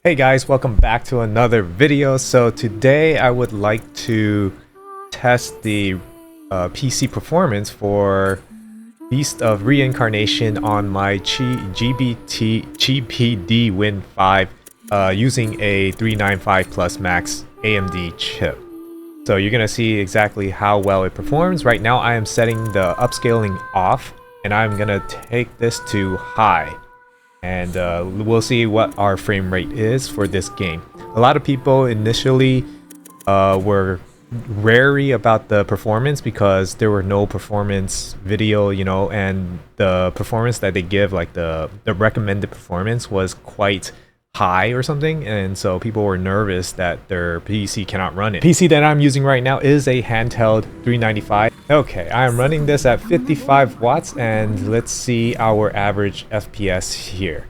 Hey guys, welcome back to another video. So today I would like to test the PC performance for Beast of Reincarnation on my GPD Win 5 using a 395 Plus Max AMD chip. So you're gonna see exactly how well it performs. Right now I am setting the upscaling off and I'm gonna take this to high. And we'll see what our frame rate is for this game. A lot of people initially were wary about the performance because there were no performance video, and the performance that they give, like the recommended performance, was quite high or something, and so people were nervous that their PC cannot run it. PC that I'm using right now is a handheld 395. Okay, I am running this at 55 watts and let's see our average FPS here.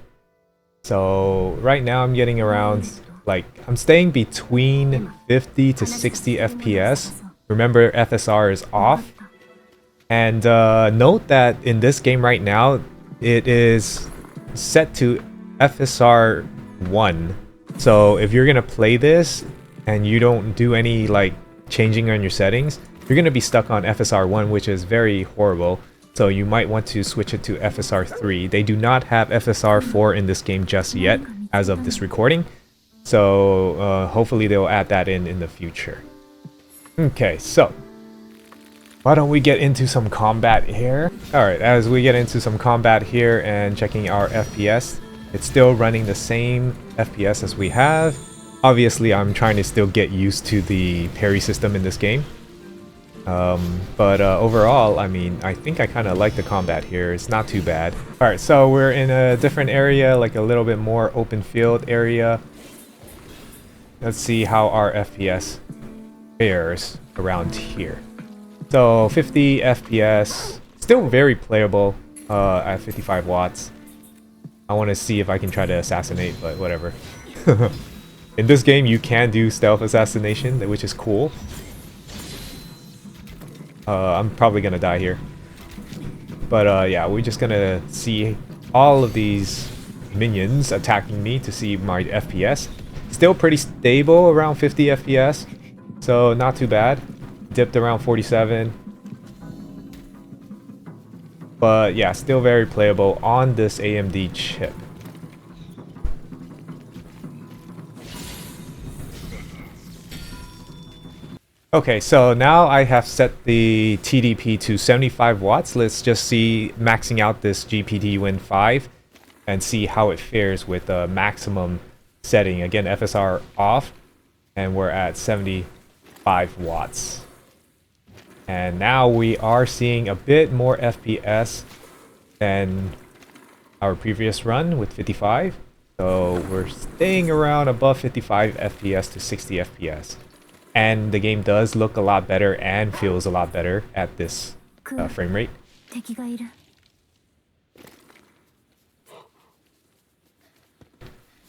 So right now I'm getting around, I'm staying between 50 to 60 FPS. Remember, FSR is off. And note that in this game right now, it is set to FSR 1. So if you're gonna play this and you don't do any changing on your settings, you're gonna be stuck on FSR 1, which is very horrible. So you might want to switch it to FSR 3. They do not have FSR 4 in this game just yet as of this recording. So hopefully they'll add that in the future. Okay, so why don't we get into some combat here? Alright, as we get into some combat here and checking our FPS, it's still running the same FPS as we have. Obviously, I'm trying to still get used to the parry system in this game. But overall, I mean, I think I kind of like the combat here. It's not too bad. Alright, so we're in a different area, like a little bit more open field area. Let's see how our FPS fares around here. So 50 FPS, still very playable at 55 watts. I want to see if I can try to assassinate, but whatever. In this game, you can do stealth assassination, which is cool. I'm probably gonna die here. But yeah, we're just gonna see all of these minions attacking me to see my FPS. Still pretty stable around 50 FPS, so not too bad. Dipped around 47. But yeah, still very playable on this AMD chip. Okay, so now I have set the TDP to 75 watts. Let's just see maxing out this GPD Win 5 and see how it fares with the maximum setting. Again, FSR off, and we're at 75 watts. And now we are seeing a bit more FPS than our previous run with 55. So we're staying around above 55 FPS to 60 FPS. And the game does look a lot better and feels a lot better at this frame rate.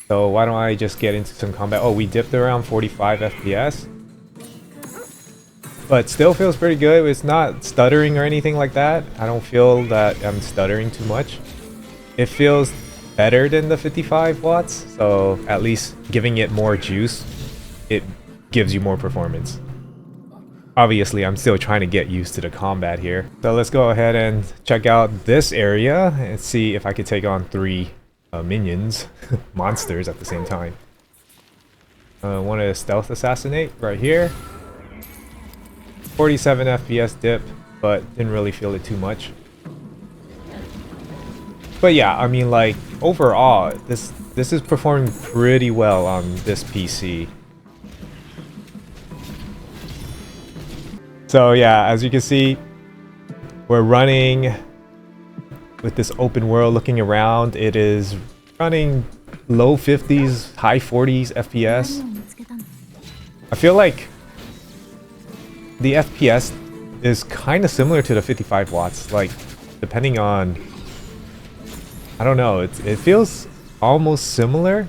So why don't I just get into some combat? Oh, we dipped around 45 FPS. But still feels pretty good. It's not stuttering or anything like that. I don't feel that I'm stuttering too much. It feels better than the 55 watts. So at least giving it more juice, it gives you more performance. Obviously, I'm still trying to get used to the combat here. So let's go ahead and check out this area and see if I could take on 3 minions, monsters at the same time. I want to stealth assassinate right here. 47 FPS dip, but didn't really feel it too much. But yeah, I mean, overall, this is performing pretty well on this PC. So yeah, as you can see, we're running with this open world looking around. It is running low 50s, high 40s FPS. I feel like the FPS is kind of similar to the 55 watts, depending on, I don't know, it feels almost similar,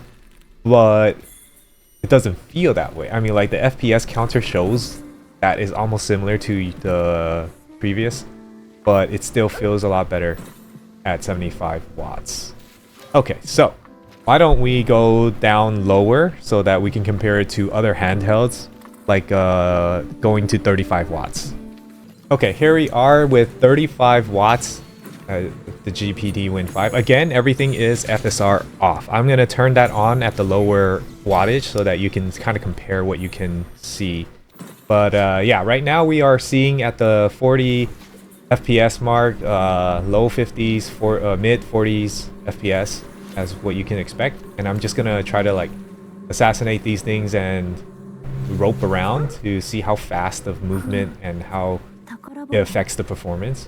but it doesn't feel that way. I mean, the FPS counter shows that is almost similar to the previous, but it still feels a lot better at 75 watts. Okay, so Why don't we go down lower so that we can compare it to other handhelds, like going to 35 watts. Okay, here we are with 35 watts, the GPD Win 5. Again, everything is FSR off. I'm going to turn that on at the lower wattage so that you can kind of compare what you can see. But yeah, right now we are seeing at the 40 FPS mark, low 50s, mid 40s FPS as what you can expect. And I'm just going to try to like assassinate these things and rope around to see how fast of movement and how it affects the performance.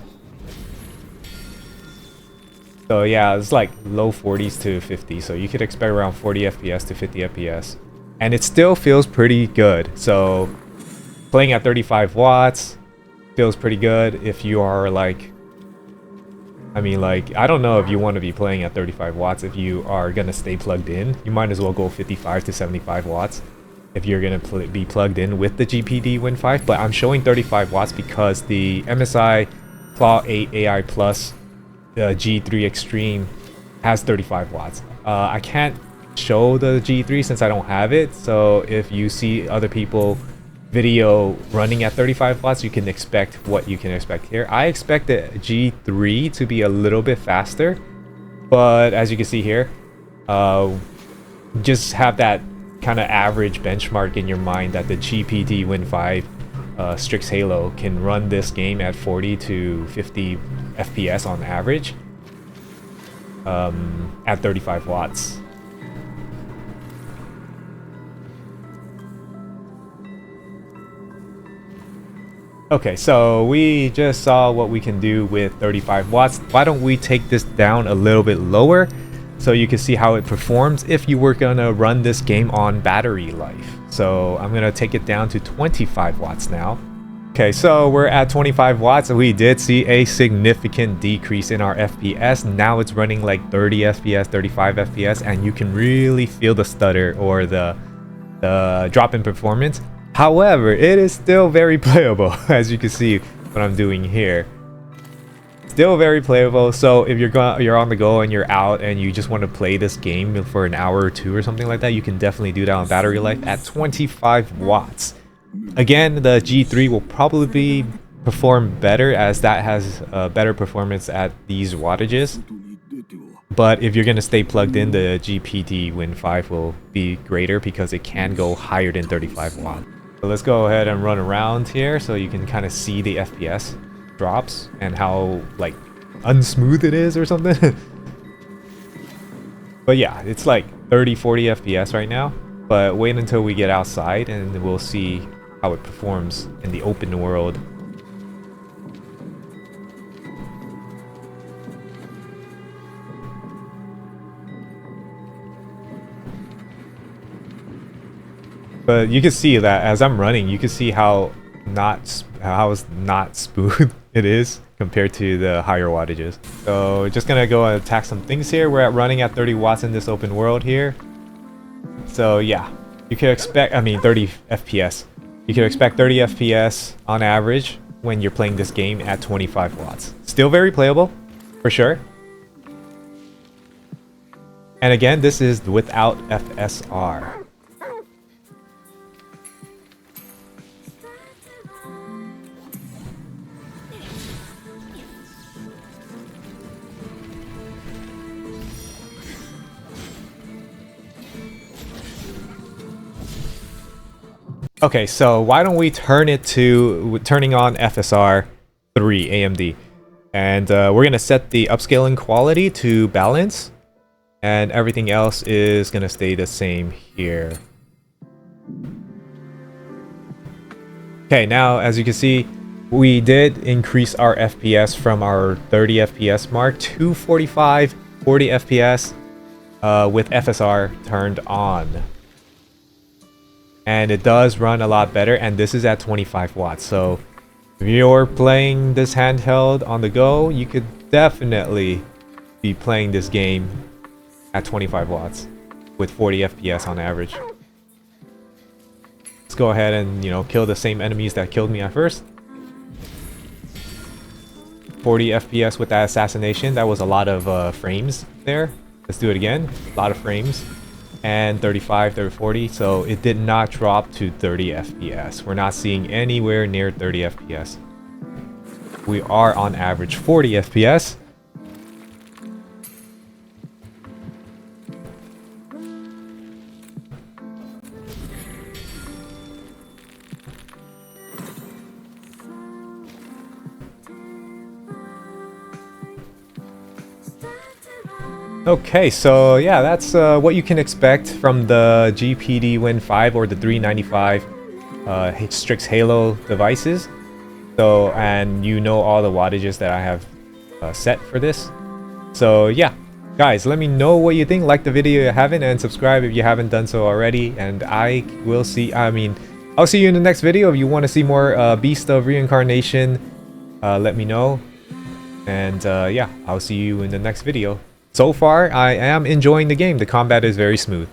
So yeah, it's like low 40s to 50, so you could expect around 40 FPS to 50 FPS. And it still feels pretty good. So playing at 35 watts feels pretty good if you are like, I mean, like, I don't know if you want to be playing at 35 watts if you are going to stay plugged in. You might as well go 55 to 75 watts if you're going to be plugged in with the GPD Win 5. But I'm showing 35 watts because the MSI Claw 8 AI Plus G3 Extreme has 35 watts. I can't show the G3 since I don't have it. So if you see other people video running at 35 watts, you can expect what you can expect here. I expect the G3 to be a little bit faster, but as you can see here, just have that kind of average benchmark in your mind that the GPD Win 5 Strix Halo can run this game at 40 to 50 FPS on average at 35 watts. Okay, so we just saw what we can do with 35 watts. Why don't we take this down a little bit lower so you can see how it performs if you were gonna run this game on battery life. So I'm gonna take it down to 25 watts now. Okay, so we're at 25 watts. We did see a significant decrease in our FPS. Now it's running like 30 FPS, 35 FPS, and you can really feel the stutter or the drop in performance. However, it is still very playable, as you can see what I'm doing here. Still very playable. So if you're on the go and you're out and you just want to play this game for an hour or two or something like that, you can definitely do that on battery life at 25 watts. Again, the G3 will probably perform better as that has better performance at these wattages. But if you're going to stay plugged in, the GPD Win 5 will be greater because it can go higher than 35 watts. So let's go ahead and run around here so you can kind of see the FPS drops and how like unsmooth it is or something. But yeah, it's like 30-40 FPS right now. But wait until we get outside and we'll see how it performs in the open world. But you can see that as I'm running, you can see how not smooth it is compared to the higher wattages. So just gonna go and attack some things here. We're running at 30 watts in this open world here. So yeah, you can expect, I mean 30 FPS. You can expect 30 FPS on average when you're playing this game at 25 watts. Still very playable, for sure. And again, this is without FSR. Okay, so why don't we turning on FSR 3 AMD, and we're gonna set the upscaling quality to balance, and everything else is gonna stay the same here. Okay, now as you can see, we did increase our FPS from our 30 FPS mark to 45, 40 FPS with FSR turned on. And it does run a lot better, and this is at 25 watts. So if you're playing this handheld on the go, you could definitely be playing this game at 25 watts with 40 FPS on average. Let's go ahead and, you know, kill the same enemies that killed me at first. 40 FPS with that assassination. That was a lot of frames there. Let's do it again. A lot of frames. And 35, 30, 40. So it did not drop to 30 FPS. We're not seeing anywhere near 30 FPS. We are on average 40 FPS. Okay, so yeah, that's what you can expect from the GPD Win 5 or the 395 Strix Halo devices. So, and you know all the wattages that I have set for this. So yeah, guys, let me know what you think. Like the video if you haven't, and subscribe if you haven't done so already. And I'll see you in the next video. If you want to see more Beast of Reincarnation, let me know. And yeah, I'll see you in the next video. So far, I am enjoying the game. The combat is very smooth.